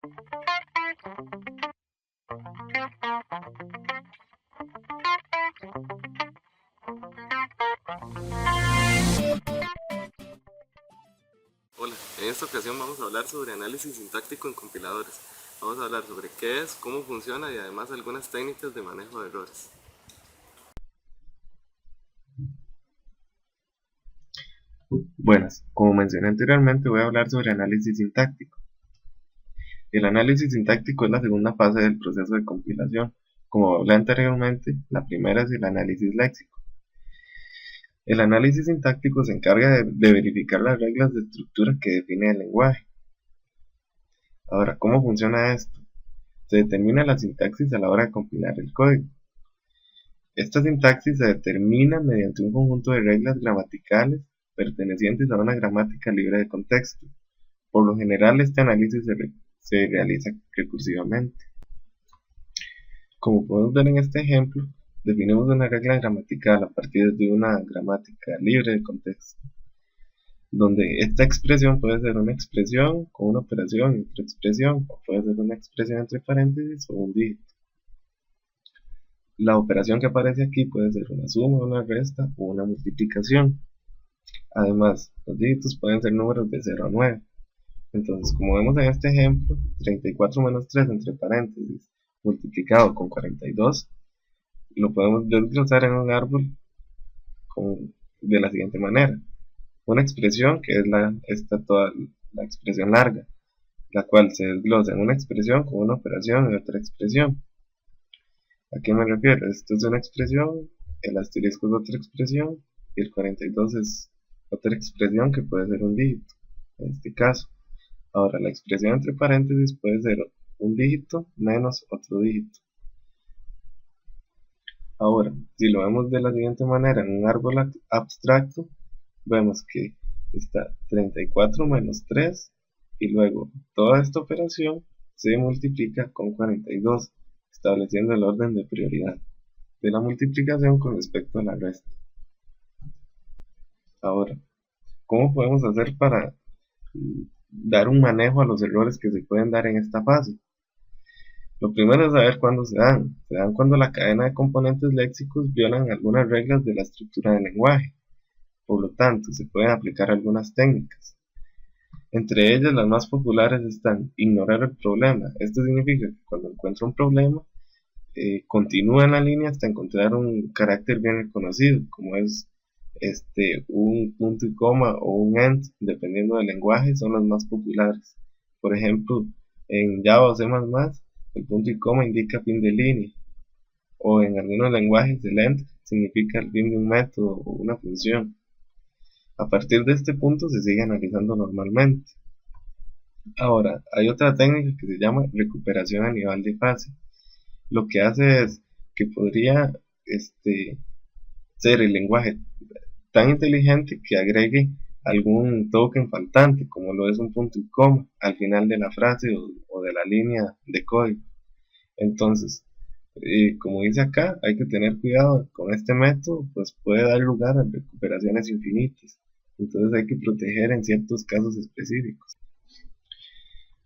Hola, en esta ocasión vamos a hablar sobre análisis sintáctico en compiladores. Vamos a hablar sobre qué es, cómo funciona y además algunas técnicas de manejo de errores. Buenas, como mencioné anteriormente voy a hablar sobre análisis sintáctico. El análisis sintáctico es la segunda fase del proceso de compilación. Como hablé anteriormente, la primera es el análisis léxico. El análisis sintáctico se encarga de verificar las reglas de estructura que define el lenguaje. Ahora, ¿cómo funciona esto? Se determina la sintaxis a la hora de compilar el código. Esta sintaxis se determina mediante un conjunto de reglas gramaticales pertenecientes a una gramática libre de contexto. Por lo general, este análisis se realiza recursivamente. Como podemos ver en este ejemplo, definimos una regla gramatical a partir de una gramática libre de contexto, donde esta expresión puede ser una expresión con una operación y otra expresión, o puede ser una expresión entre paréntesis o un dígito. La operación que aparece aquí puede ser una suma, una resta o una multiplicación. Además, los dígitos pueden ser números de 0 a 9. Entonces, como vemos en este ejemplo, 34 menos 3 entre paréntesis multiplicado con 42, lo podemos desglosar en un árbol de la siguiente manera. Una expresión que es toda la expresión larga, la cual se desglosa en una expresión con una operación y otra expresión. ¿A qué me refiero? Esto es una expresión, el asterisco es otra expresión y el 42 es otra expresión que puede ser un dígito, en este caso. Ahora, la expresión entre paréntesis puede ser un dígito menos otro dígito. Ahora, si lo vemos de la siguiente manera en un árbol abstracto, vemos que está 34 menos 3 y luego toda esta operación se multiplica con 42, estableciendo el orden de prioridad de la multiplicación con respecto a la resta. Ahora, ¿cómo podemos hacer para dar un manejo a los errores que se pueden dar en esta fase? Lo primero es saber cuándo se dan. Se dan cuando la cadena de componentes léxicos violan algunas reglas de la estructura del lenguaje. Por lo tanto, se pueden aplicar algunas técnicas. Entre ellas, las más populares están ignorar el problema. Esto significa que cuando encuentra un problema, continúa en la línea hasta encontrar un carácter bien reconocido, como es un punto y coma o un end, dependiendo del lenguaje, son los más populares. Por ejemplo, en Java o C++, el punto y coma indica fin de línea, o en algunos lenguajes el end significa el fin de un método o una función. A partir de este punto se sigue analizando normalmente. Ahora, hay otra técnica que se llama recuperación a nivel de fase. Lo que hace es que podría ser el lenguaje tan inteligente que agregue algún token faltante, como lo es un punto y coma, al final de la frase o de la línea de código. Entonces, como dice acá, hay que tener cuidado con este método, pues puede dar lugar a recuperaciones infinitas. Entonces hay que proteger en ciertos casos específicos.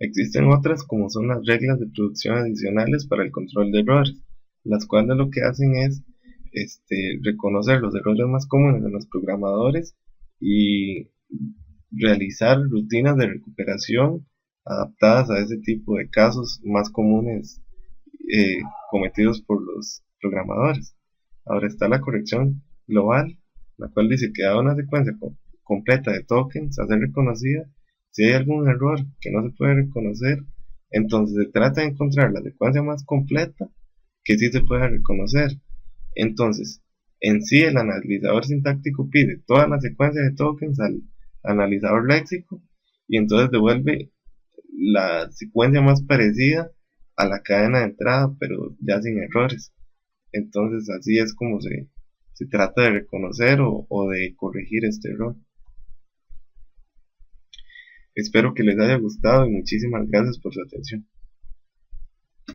Existen otras como son las reglas de producción adicionales para el control de errores, las cuales lo que hacen es reconocer los errores más comunes en los programadores y realizar rutinas de recuperación adaptadas a ese tipo de casos más comunes cometidos por los programadores. Ahora está la corrección global, la cual dice que dada una secuencia completa de tokens a ser reconocida, si hay algún error que no se puede reconocer, entonces se trata de encontrar la secuencia más completa que sí se pueda reconocer. Entonces, en sí el analizador sintáctico pide toda la secuencia de tokens al analizador léxico y entonces devuelve la secuencia más parecida a la cadena de entrada, pero ya sin errores. Entonces así es como se trata de reconocer o de corregir este error. Espero que les haya gustado y muchísimas gracias por su atención.